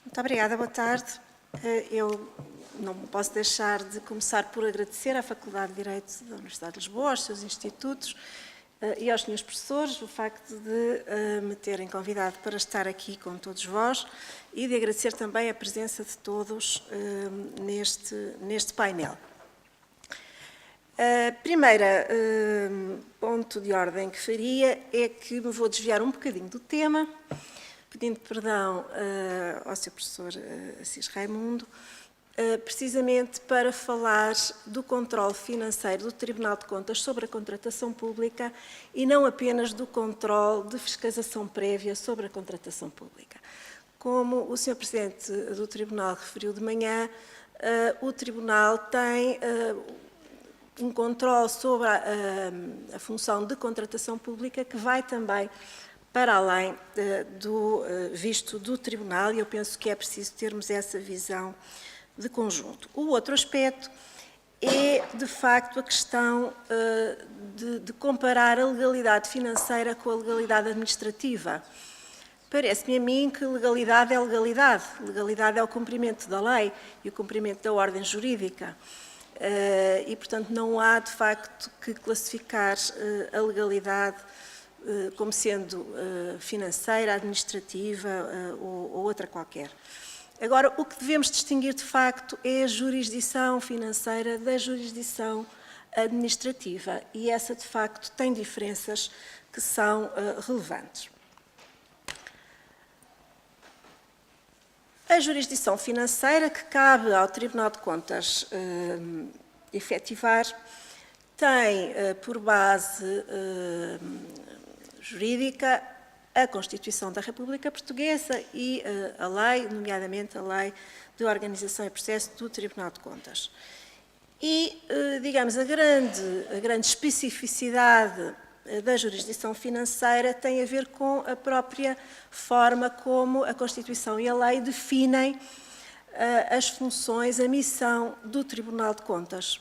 Muito obrigada, boa tarde. Eu não posso deixar de começar por agradecer à Faculdade de Direito da Universidade de Lisboa, aos seus institutos e aos senhores professores o facto de me terem convidado para estar aqui com todos vós e de agradecer também a presença de todos neste painel. Primeira ponto de ordem que faria é que me vou desviar um bocadinho do tema, pedindo perdão ao Sr. Professor Assis Raimundo, precisamente para falar do controle financeiro do Tribunal de Contas sobre a contratação pública e não apenas do controle de fiscalização prévia sobre a contratação pública. Como o Sr. Presidente do Tribunal referiu de manhã, o Tribunal tem um controle sobre a função de contratação pública que vai também para além do visto do Tribunal, e eu penso que é preciso termos essa visão de conjunto. O outro aspecto é, de facto, a questão de comparar a legalidade financeira com a legalidade administrativa. Parece-me a mim que legalidade é legalidade. Legalidade é o cumprimento da lei e o cumprimento da ordem jurídica. E, portanto, não há, de facto, que classificar a legalidade como sendo financeira, administrativa ou outra qualquer. Agora, o que devemos distinguir, de facto, é a jurisdição financeira da jurisdição administrativa e essa, de facto, tem diferenças que são relevantes. A jurisdição financeira que cabe ao Tribunal de Contas efetivar tem por base jurídica a Constituição da República Portuguesa e a lei, nomeadamente a Lei de Organização e Processo do Tribunal de Contas. E, digamos, a grande especificidade da jurisdição financeira tem a ver com a própria forma como a Constituição e a lei definem as funções, a missão do Tribunal de Contas.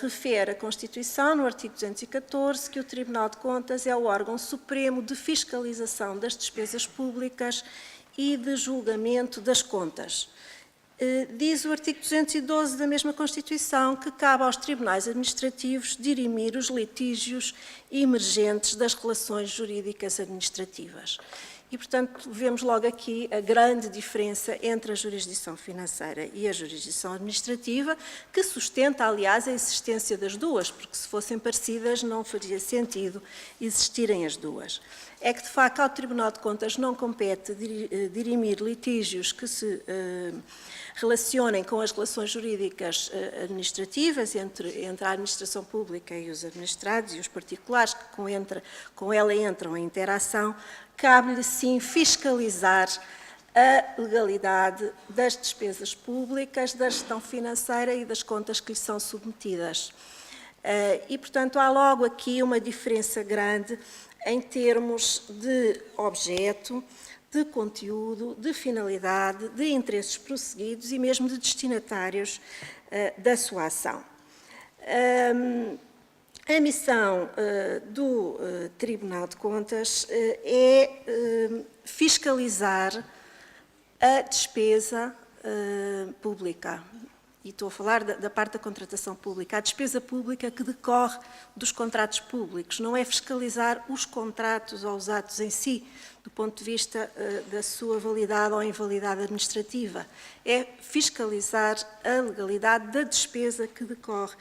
Refere a Constituição, no artigo 214, que o Tribunal de Contas é o órgão supremo de fiscalização das despesas públicas e de julgamento das contas. Diz o artigo 212 da mesma Constituição que cabe aos tribunais administrativos dirimir os litígios emergentes das relações jurídicas administrativas. E, portanto, vemos logo aqui a grande diferença entre a jurisdição financeira e a jurisdição administrativa, que sustenta, aliás, a existência das duas, porque se fossem parecidas não faria sentido existirem as duas. É que, de facto, ao Tribunal de Contas não compete dirimir litígios que se relacionem com as relações jurídicas administrativas entre a administração pública e os administrados e os particulares que com ela entram em interação. Cabe-lhe, sim, fiscalizar a legalidade das despesas públicas, da gestão financeira e das contas que lhe são submetidas. E, portanto, há logo aqui uma diferença grande em termos de objeto, de conteúdo, de finalidade, de interesses prosseguidos e mesmo de destinatários da sua ação. A missão do Tribunal de Contas é fiscalizar a despesa pública. E estou a falar da parte da contratação pública. A despesa pública que decorre dos contratos públicos. Não é fiscalizar os contratos ou os atos em si, do ponto de vista da sua validade ou invalidade administrativa. É fiscalizar a legalidade da despesa que decorre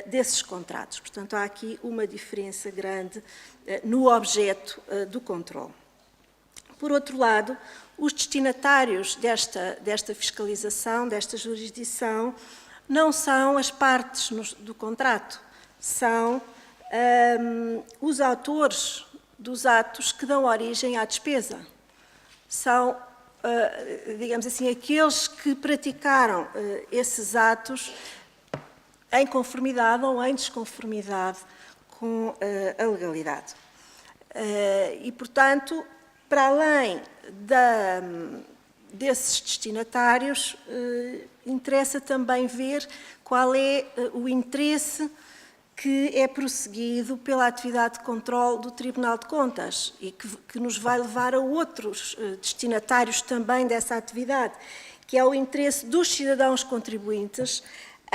desses contratos. Portanto, há aqui uma diferença grande no objeto do controle. Por outro lado, os destinatários desta fiscalização, desta jurisdição, não são as partes do contrato, são os autores dos atos que dão origem à despesa. São, digamos assim, aqueles que praticaram esses atos em conformidade ou em desconformidade com a legalidade. E, portanto, para além desses destinatários, interessa também ver qual é o interesse que é prosseguido pela atividade de controle do Tribunal de Contas e que nos vai levar a outros destinatários também dessa atividade, que é o interesse dos cidadãos contribuintes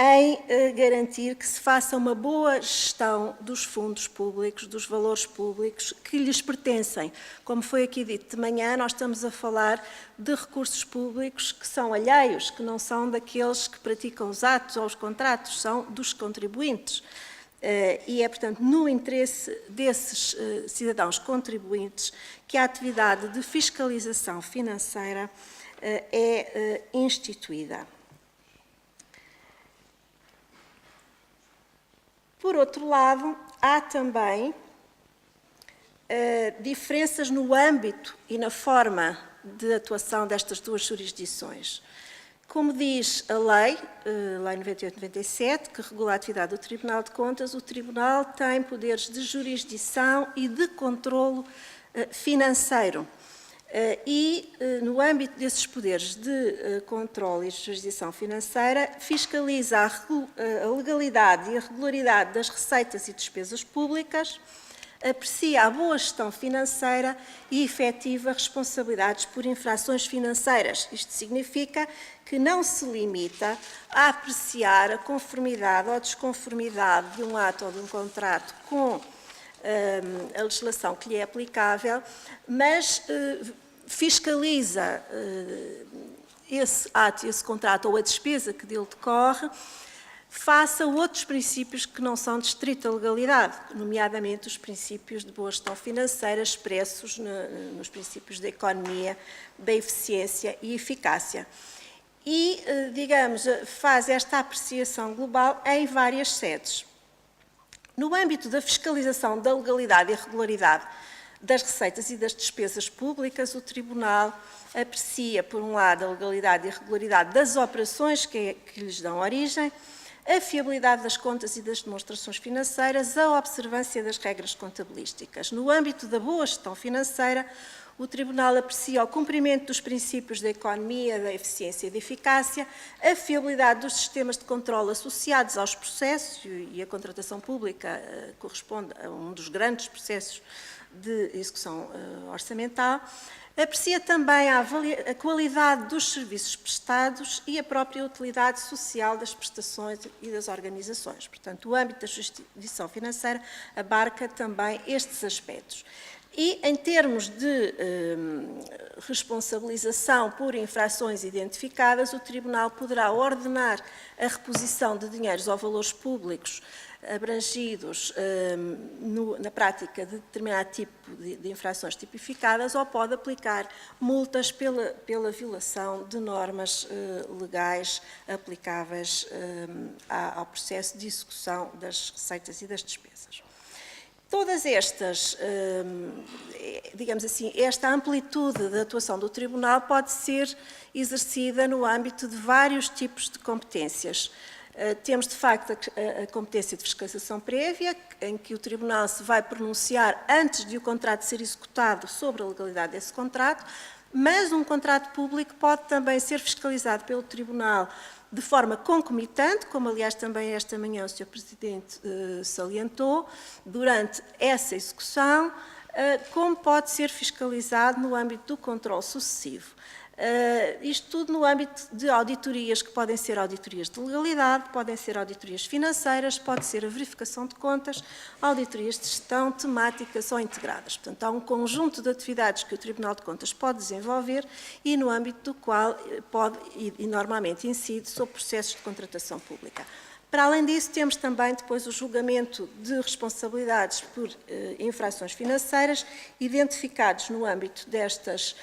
em garantir que se faça uma boa gestão dos fundos públicos, dos valores públicos que lhes pertencem. Como foi aqui dito de manhã, nós estamos a falar de recursos públicos que são alheios, que não são daqueles que praticam os atos ou os contratos, são dos contribuintes. E é, portanto, no interesse desses cidadãos contribuintes que a atividade de fiscalização financeira é instituída. Por outro lado, há também diferenças no âmbito e na forma de atuação destas duas jurisdições. Como diz a Lei 98/97, que regula a atividade do Tribunal de Contas, o Tribunal tem poderes de jurisdição e de controlo financeiro. E, no âmbito desses poderes de controle e de jurisdição financeira, fiscaliza a legalidade e a regularidade das receitas e despesas públicas, aprecia a boa gestão financeira e efetiva responsabilidades por infrações financeiras. Isto significa que não se limita a apreciar a conformidade ou desconformidade de um ato ou de um contrato com a legislação que lhe é aplicável, mas fiscaliza esse ato, esse contrato ou a despesa que dele decorre, face a outros princípios que não são de estrita legalidade, nomeadamente os princípios de boa gestão financeira expressos nos princípios da economia, da eficiência e eficácia. E, digamos, faz esta apreciação global em várias sedes. No âmbito da fiscalização da legalidade e regularidade das receitas e das despesas públicas, o Tribunal aprecia, por um lado, a legalidade e a regularidade das operações que lhes dão origem, a fiabilidade das contas e das demonstrações financeiras, a observância das regras contabilísticas. No âmbito da boa gestão financeira, o Tribunal aprecia o cumprimento dos princípios da economia, da eficiência e da eficácia, a fiabilidade dos sistemas de controle associados aos processos, e a contratação pública corresponde a um dos grandes processos de execução orçamental, aprecia também a qualidade dos serviços prestados e a própria utilidade social das prestações e das organizações. Portanto, o âmbito da jurisdição financeira abarca também estes aspectos. E, em termos de responsabilização por infrações identificadas, o Tribunal poderá ordenar a reposição de dinheiros ou valores públicos abrangidos na prática de determinado tipo de infrações tipificadas, ou pode aplicar multas pela violação de normas legais aplicáveis ao processo de execução das receitas e das despesas. Todas estas, digamos assim, esta amplitude de atuação do Tribunal pode ser exercida no âmbito de vários tipos de competências. Temos, de facto, a competência de fiscalização prévia, em que o Tribunal se vai pronunciar antes de o contrato ser executado sobre a legalidade desse contrato, mas um contrato público pode também ser fiscalizado pelo Tribunal de forma concomitante, como aliás também esta manhã o Sr. Presidente salientou, durante essa execução, como pode ser fiscalizado no âmbito do controle sucessivo. Isto tudo no âmbito de auditorias, que podem ser auditorias de legalidade, podem ser auditorias financeiras, pode ser a verificação de contas, auditorias de gestão, temáticas ou integradas. Portanto, há um conjunto de atividades que o Tribunal de Contas pode desenvolver e no âmbito do qual pode e normalmente incide sobre processos de contratação pública. Para além disso, temos também depois o julgamento de responsabilidades por infrações financeiras, identificados no âmbito destas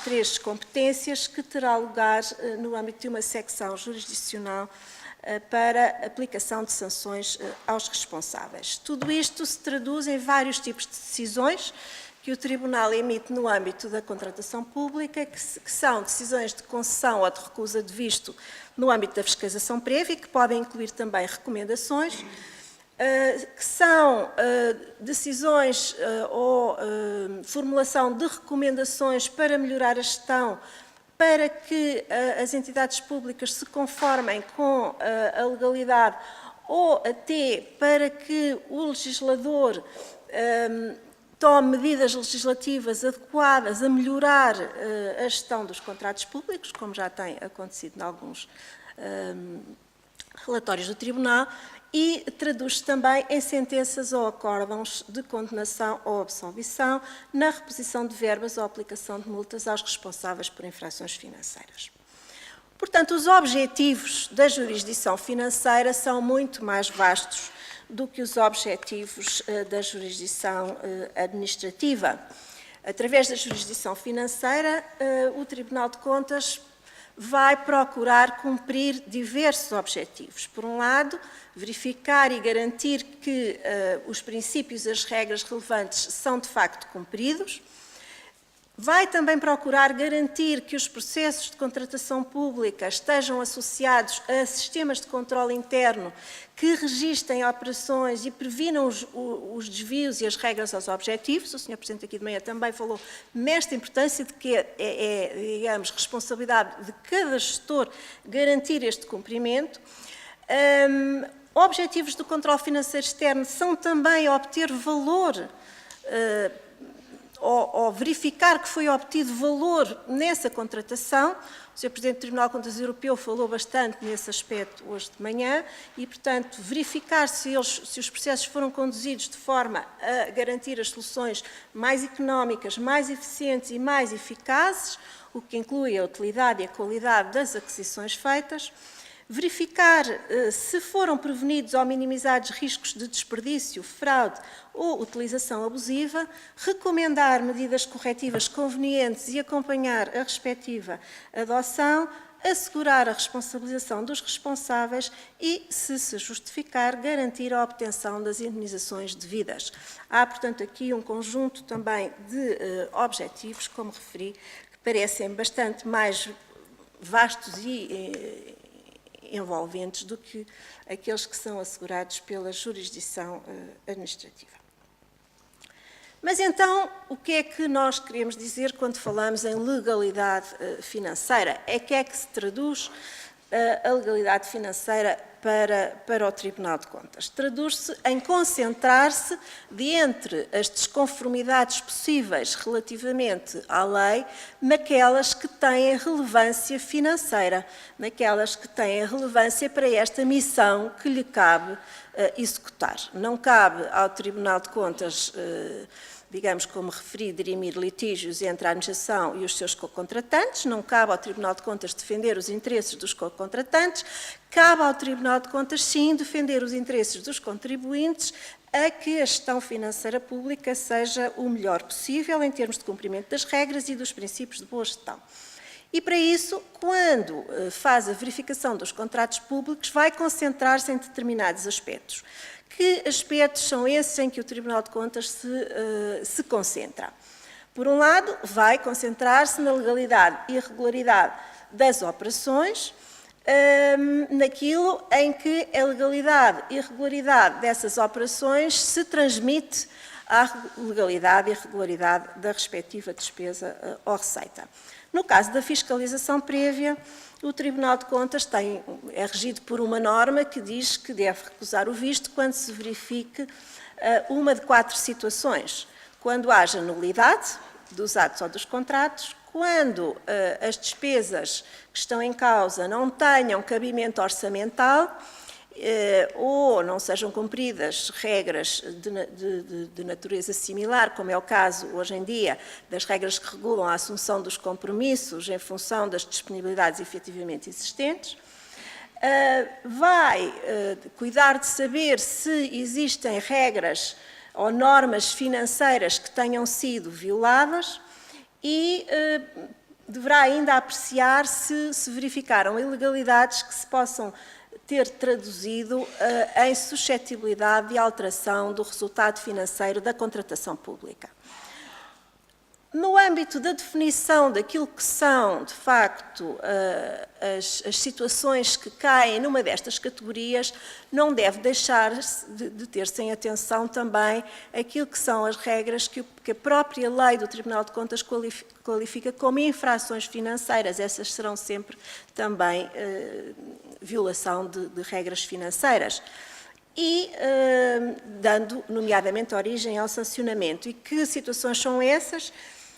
três competências, que terá lugar no âmbito de uma secção jurisdicional para aplicação de sanções aos responsáveis. Tudo isto se traduz em vários tipos de decisões que o Tribunal emite no âmbito da contratação pública, que são decisões de concessão ou de recusa de visto no âmbito da fiscalização prévia, que podem incluir também recomendações, que são decisões ou formulação de recomendações para melhorar a gestão, para que as entidades públicas se conformem com a legalidade ou até para que o legislador tome medidas legislativas adequadas a melhorar a gestão dos contratos públicos, como já tem acontecido em alguns relatórios do Tribunal, e traduz-se também em sentenças ou acórdãos de condenação ou absolvição na reposição de verbas ou aplicação de multas aos responsáveis por infrações financeiras. Portanto, os objetivos da jurisdição financeira são muito mais vastos do que os objetivos da jurisdição administrativa. Através da jurisdição financeira, o Tribunal de Contas vai procurar cumprir diversos objetivos. Por um lado, verificar e garantir que os princípios e as regras relevantes são de facto cumpridos. Vai também procurar garantir que os processos de contratação pública estejam associados a sistemas de controle interno que registrem operações e previnam os desvios e as regras aos objetivos. O Sr. Presidente aqui de manhã também falou nesta importância de que digamos, responsabilidade de cada gestor garantir este cumprimento. Objetivos do controle financeiro externo são também obter valor ou verificar que foi obtido valor nessa contratação. O Sr. Presidente do Tribunal de Contas Europeu falou bastante nesse aspecto hoje de manhã e, portanto, verificar se os processos foram conduzidos de forma a garantir as soluções mais económicas, mais eficientes e mais eficazes, o que inclui a utilidade e a qualidade das aquisições feitas. Verificar se foram prevenidos ou minimizados riscos de desperdício, fraude ou utilização abusiva, recomendar medidas corretivas convenientes e acompanhar a respectiva adoção, assegurar a responsabilização dos responsáveis e, se justificar, garantir a obtenção das indenizações devidas. Há, portanto, aqui um conjunto também de objetivos, como referi, que parecem bastante mais vastos e envolventes do que aqueles que são assegurados pela jurisdição administrativa. Mas então, o que é que nós queremos dizer quando falamos em legalidade financeira? É que se traduz a legalidade financeira para o Tribunal de Contas? Traduz-se em concentrar-se de entre as desconformidades possíveis relativamente à lei naquelas que têm relevância financeira, naquelas que têm relevância para esta missão que lhe cabe executar. Não cabe ao Tribunal de Contas, digamos, como referi, dirimir litígios entre a administração e os seus co-contratantes, não cabe ao Tribunal de Contas defender os interesses dos co-contratantes, cabe ao Tribunal de Contas, sim, defender os interesses dos contribuintes a que a gestão financeira pública seja o melhor possível em termos de cumprimento das regras e dos princípios de boa gestão. E, para isso, quando faz a verificação dos contratos públicos, vai concentrar-se em determinados aspectos. Que aspectos são esses em que o Tribunal de Contas se concentra? Por um lado, vai concentrar-se na legalidade e regularidade das operações, naquilo em que a legalidade e regularidade dessas operações se transmite à legalidade e regularidade da respectiva despesa ou receita. No caso da fiscalização prévia, o Tribunal de Contas é regido por uma norma que diz que deve recusar o visto quando se verifique uma de 4 situações. Quando haja nulidade dos atos ou dos contratos, quando as despesas que estão em causa não tenham cabimento orçamental ou não sejam cumpridas regras de natureza similar, como é o caso hoje em dia das regras que regulam a assunção dos compromissos em função das disponibilidades efetivamente existentes. Vai cuidar de saber se existem regras ou normas financeiras que tenham sido violadas e deverá ainda apreciar se verificaram ilegalidades que se possam ter traduzido em suscetibilidade de alteração do resultado financeiro da contratação pública. No âmbito da definição daquilo que são, de facto, as situações que caem numa destas categorias, não deve deixar de ter-se em atenção também aquilo que são as regras que a própria lei do Tribunal de Contas qualifica como infrações financeiras. Essas serão sempre também violação de regras financeiras. e dando, nomeadamente, origem ao sancionamento. E que situações são essas?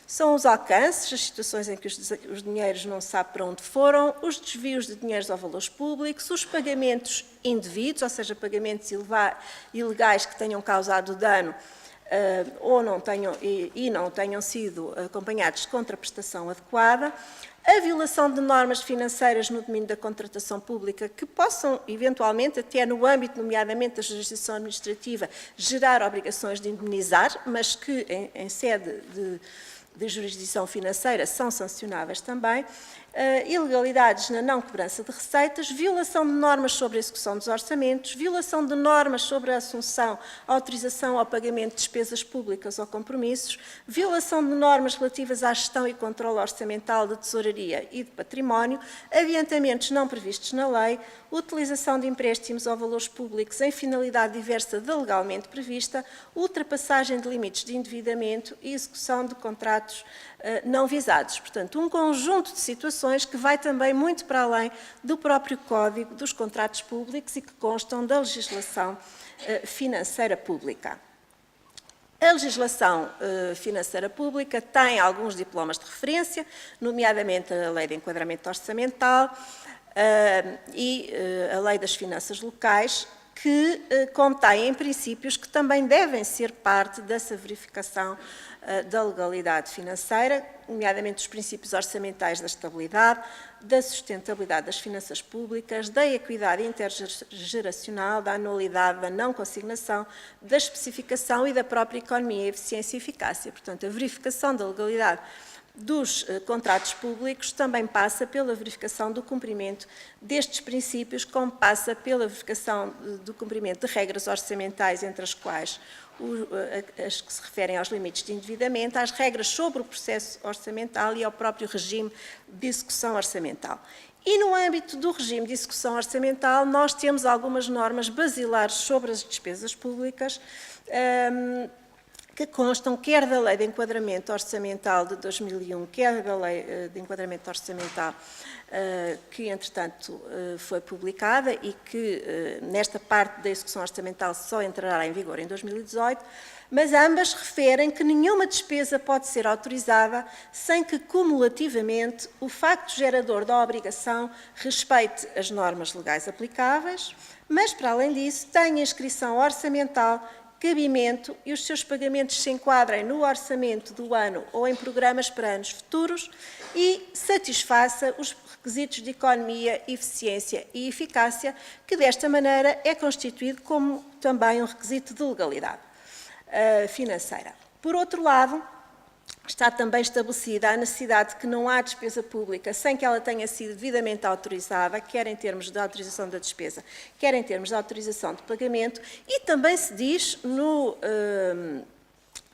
São os alcances, as situações em que os dinheiros não se sabe para onde foram, os desvios de dinheiros a valores públicos, os pagamentos indevidos, ou seja, pagamentos ilegais que tenham causado dano ou não tenham sido acompanhados de contraprestação adequada, a violação de normas financeiras no domínio da contratação pública que possam, eventualmente, até no âmbito, nomeadamente, da jurisdição administrativa, gerar obrigações de indemnizar, mas que, em sede de jurisdição financeira, são sancionáveis também, ilegalidades na não cobrança de receitas, violação de normas sobre a execução dos orçamentos, violação de normas sobre a assunção, autorização ao pagamento de despesas públicas ou compromissos, violação de normas relativas à gestão e controle orçamental de tesouraria e de património, adiantamentos não previstos na lei, utilização de empréstimos ou valores públicos em finalidade diversa da legalmente prevista, ultrapassagem de limites de endividamento e execução de contratos não visados. Portanto, um conjunto de situações que vai também muito para além do próprio Código dos Contratos Públicos e que constam da legislação financeira pública. A legislação financeira pública tem alguns diplomas de referência, nomeadamente a Lei de Enquadramento Orçamental e a Lei das Finanças Locais, que contêm princípios que também devem ser parte dessa verificação da legalidade financeira, nomeadamente os princípios orçamentais da estabilidade, da sustentabilidade das finanças públicas, da equidade intergeracional, da anualidade, da não consignação, da especificação e da própria economia, eficiência e eficácia. Portanto, a verificação da legalidade dos contratos públicos também passa pela verificação do cumprimento destes princípios, como passa pela verificação do cumprimento de regras orçamentais, entre as quais as que se referem aos limites de endividamento, às regras sobre o processo orçamental e ao próprio regime de execução orçamental. E no âmbito do regime de execução orçamental, nós temos algumas normas basilares sobre as despesas públicas, que constam quer da Lei de Enquadramento Orçamental de 2001, quer da Lei de Enquadramento Orçamental que, entretanto, foi publicada e que, nesta parte da execução orçamental, só entrará em vigor em 2018, mas ambas referem que nenhuma despesa pode ser autorizada sem que, cumulativamente, o facto gerador da obrigação respeite as normas legais aplicáveis, mas, para além disso, tenha inscrição orçamental, cabimento e os seus pagamentos se enquadrem no orçamento do ano ou em programas para anos futuros e satisfaça os requisitos de economia, eficiência e eficácia, que desta maneira é constituído como também um requisito de legalidade financeira. Por outro lado, está também estabelecida a necessidade de que não há despesa pública sem que ela tenha sido devidamente autorizada, quer em termos de autorização da despesa, quer em termos de autorização de pagamento, e também se diz no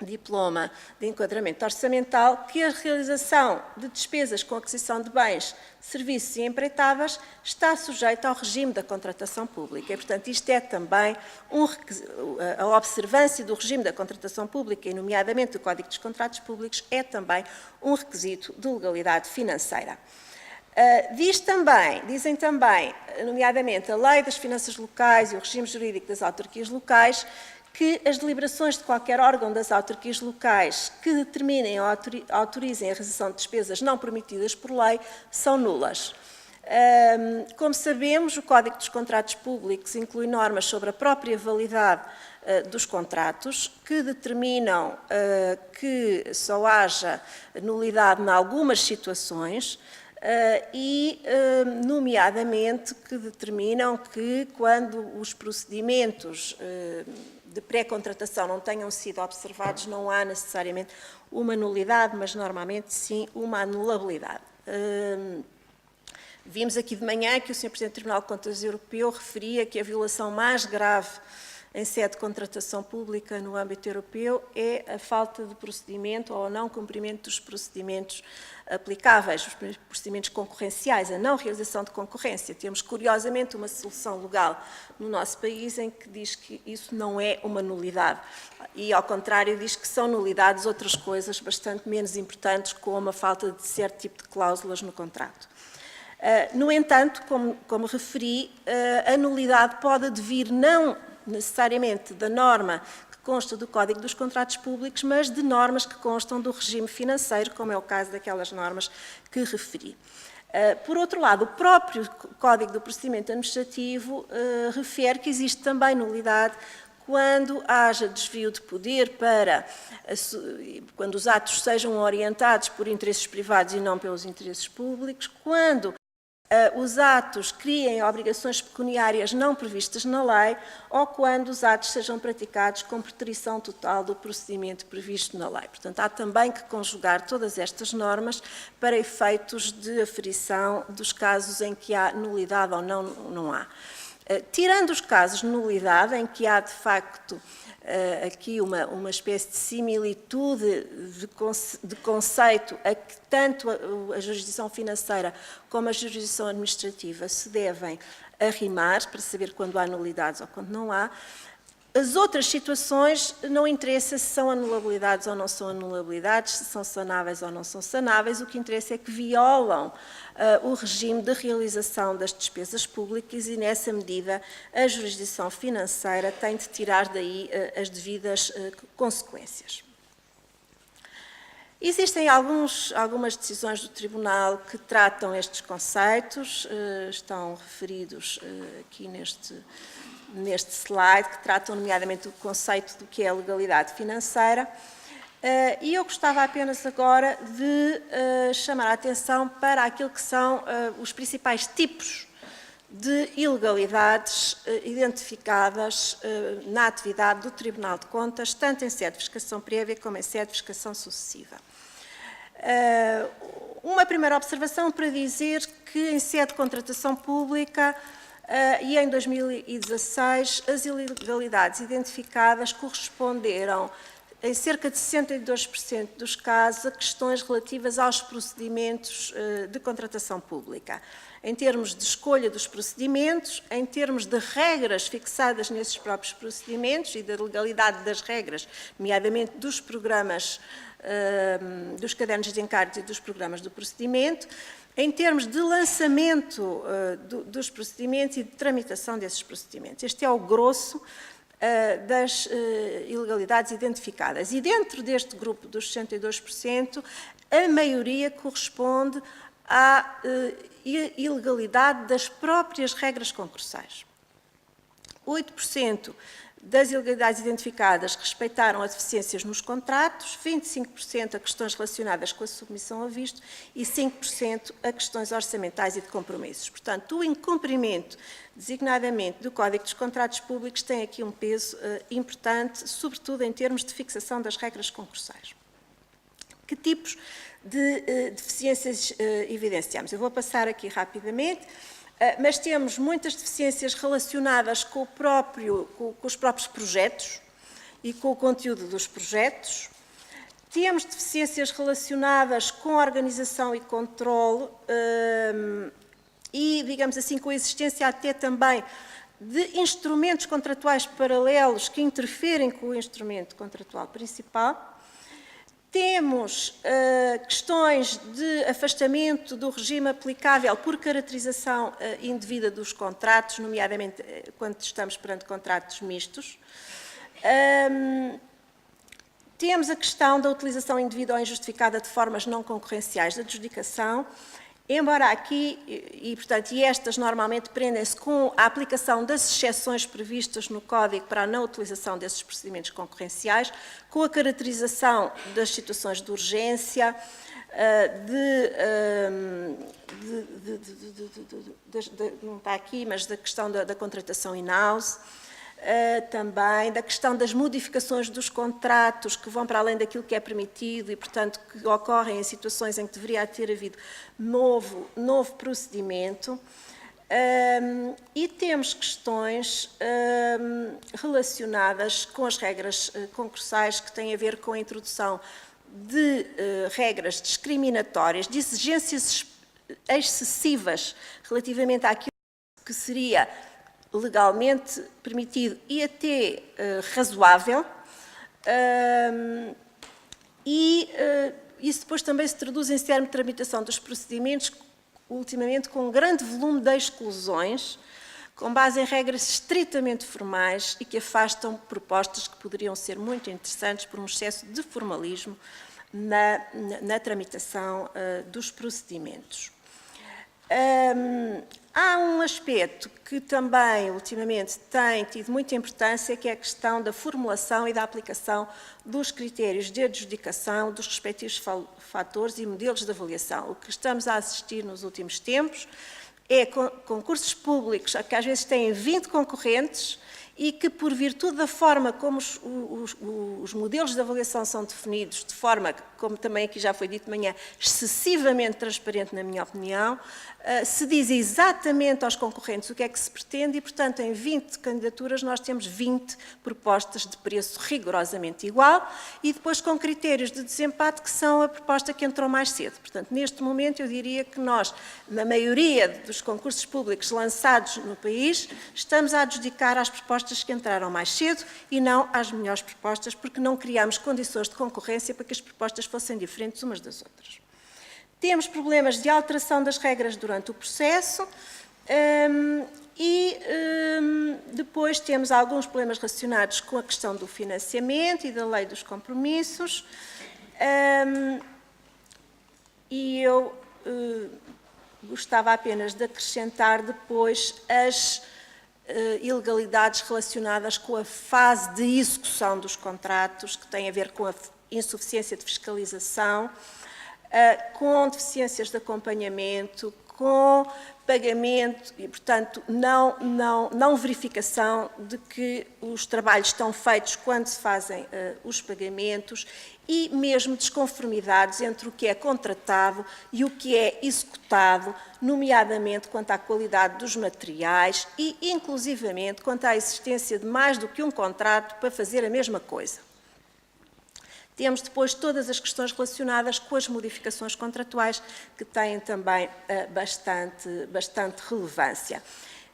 diploma de enquadramento orçamental que a realização de despesas com aquisição de bens, serviços e empreitadas está sujeita ao regime da contratação pública. E, portanto, isto é também a observância do regime da contratação pública, e nomeadamente do Código dos Contratos Públicos, é também um requisito de legalidade financeira. Dizem também, nomeadamente, a Lei das Finanças Locais e o regime jurídico das autarquias locais, que as deliberações de qualquer órgão das autarquias locais que determinem ou autorizem a realização de despesas não permitidas por lei são nulas. Como sabemos, o Código dos Contratos Públicos inclui normas sobre a própria validade dos contratos, que determinam que só haja nulidade em algumas situações, nomeadamente, que determinam que quando os procedimentos de pré-contratação não tenham sido observados, não há necessariamente uma nulidade, mas normalmente sim uma anulabilidade. Vimos aqui de manhã que o Sr. Presidente do Tribunal de Contas Europeu referia que a violação mais grave em sede de contratação pública no âmbito europeu é a falta de procedimento ou o não cumprimento dos procedimentos aplicáveis, os procedimentos concorrenciais, a não realização de concorrência. Temos, curiosamente, uma solução legal no nosso país em que diz que isso não é uma nulidade e, ao contrário, diz que são nulidades outras coisas bastante menos importantes, como a falta de certo tipo de cláusulas no contrato. No entanto, como referi, a nulidade pode advir não necessariamente da norma que consta do Código dos Contratos Públicos, mas de normas que constam do regime financeiro, como é o caso daquelas normas que referi. Por outro lado, o próprio Código do Procedimento Administrativo refere que existe também nulidade quando haja desvio de poder quando os atos sejam orientados por interesses privados e não pelos interesses públicos, quando os atos criem obrigações pecuniárias não previstas na lei ou quando os atos sejam praticados com preterição total do procedimento previsto na lei. Portanto, há também que conjugar todas estas normas para efeitos de aferição dos casos em que há nulidade ou não há. Tirando os casos de nulidade, em que há, de facto, aqui uma espécie de similitude de conceito a que tanto a jurisdição financeira como a jurisdição administrativa se devem arrimar para saber quando há nulidades ou quando não há. As outras situações não interessa se são anulabilidades ou não são anulabilidades, se são sanáveis ou não são sanáveis, o que interessa é que violam o regime de realização das despesas públicas e, nessa medida, a jurisdição financeira tem de tirar daí as devidas consequências. Existem algumas decisões do Tribunal que tratam estes conceitos, estão referidos aqui neste slide, que tratam nomeadamente do conceito do que é a legalidade financeira, e eu gostava apenas agora de chamar a atenção para aquilo que são os principais tipos de ilegalidades identificadas na atividade do Tribunal de Contas, tanto em sede de fiscalização prévia como em sede de fiscalização sucessiva. Uma primeira observação para dizer que em sede de contratação pública e em 2016 as ilegalidades identificadas corresponderam em cerca de 62% dos casos a questões relativas aos procedimentos de contratação pública, em termos de escolha dos procedimentos, em termos de regras fixadas nesses próprios procedimentos e da legalidade das regras, nomeadamente dos programas, dos cadernos de encargos e dos programas do procedimento, em termos de lançamento dos procedimentos e de tramitação desses procedimentos. Este é o grosso das ilegalidades identificadas. E dentro deste grupo dos 62%, a maioria corresponde à ilegalidade das próprias regras concursais. 8% das ilegalidades identificadas respeitaram as deficiências nos contratos, 25% a questões relacionadas com a submissão a visto e 5% a questões orçamentais e de compromissos. Portanto, o incumprimento, designadamente, do Código dos Contratos Públicos tem aqui um peso importante, sobretudo em termos de fixação das regras concursais. Que tipos de deficiências evidenciamos? Eu vou passar aqui rapidamente. Mas temos muitas deficiências relacionadas com os próprios projetos e com o conteúdo dos projetos. Temos deficiências relacionadas com a organização e controle e, digamos assim, com a existência até também de instrumentos contratuais paralelos que interferem com o instrumento contratual principal. Temos questões de afastamento do regime aplicável por caracterização indevida dos contratos, nomeadamente quando estamos perante contratos mistos. Temos a questão da utilização indevida ou injustificada de formas não concorrenciais de adjudicação, embora aqui, e estas normalmente prendem-se com a aplicação das exceções previstas no Código para a não utilização desses procedimentos concorrenciais, com a caracterização das situações de urgência, não está aqui, mas da questão da contratação in-house, também da questão das modificações dos contratos que vão para além daquilo que é permitido e, portanto, que ocorrem em situações em que deveria ter havido novo procedimento. E temos questões relacionadas com as regras concursais que têm a ver com a introdução de regras discriminatórias, de exigências excessivas relativamente àquilo que seria legalmente permitido e até razoável, e isso depois também se traduz em termos de tramitação dos procedimentos, ultimamente com um grande volume de exclusões, com base em regras estritamente formais e que afastam propostas que poderiam ser muito interessantes por um excesso de formalismo na tramitação dos procedimentos. Há um aspecto que também, ultimamente, tem tido muita importância, que é a questão da formulação e da aplicação dos critérios de adjudicação dos respectivos fatores e modelos de avaliação. O que estamos a assistir nos últimos tempos é concursos públicos que às vezes têm 20 concorrentes e que, por virtude da forma como os modelos de avaliação são definidos, de forma, como também aqui já foi dito de manhã, excessivamente transparente, na minha opinião, se diz exatamente aos concorrentes o que é que se pretende e, portanto, em 20 candidaturas nós temos 20 propostas de preço rigorosamente igual e depois com critérios de desempate que são a proposta que entrou mais cedo. Portanto, neste momento eu diria que nós, na maioria dos concursos públicos lançados no país, estamos a adjudicar às propostas que entraram mais cedo e não às melhores propostas, porque não criamos condições de concorrência para que as propostas fossem diferentes umas das outras. Temos problemas de alteração das regras durante o processo e depois temos alguns problemas relacionados com a questão do financiamento e da lei dos compromissos. E eu gostava apenas de acrescentar depois as ilegalidades relacionadas com a fase de execução dos contratos, que tem a ver com a insuficiência de fiscalização, com deficiências de acompanhamento, com pagamento e, portanto, não verificação de que os trabalhos estão feitos quando se fazem os pagamentos e mesmo desconformidades entre o que é contratado e o que é executado, nomeadamente quanto à qualidade dos materiais e, inclusivamente, quanto à existência de mais do que um contrato para fazer a mesma coisa. Temos depois todas as questões relacionadas com as modificações contratuais, que têm também bastante relevância.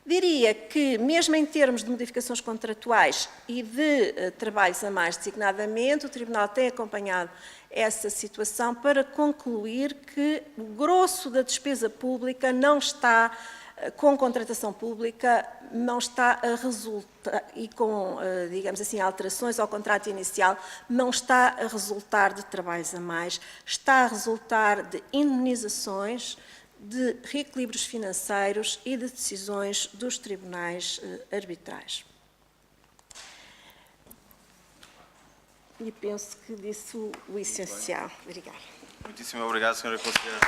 Diria que, mesmo em termos de modificações contratuais e de trabalhos a mais designadamente, o Tribunal tem acompanhado essa situação para concluir que o grosso da despesa pública não está, com contratação pública, não está a resultar, e com, digamos assim, alterações ao contrato inicial, não está a resultar de trabalhos a mais, está a resultar de indemnizações, de reequilíbrios financeiros e de decisões dos tribunais arbitrais. E penso que disse o essencial. Obrigada. Muitíssimo obrigado, Sra. Conselheira.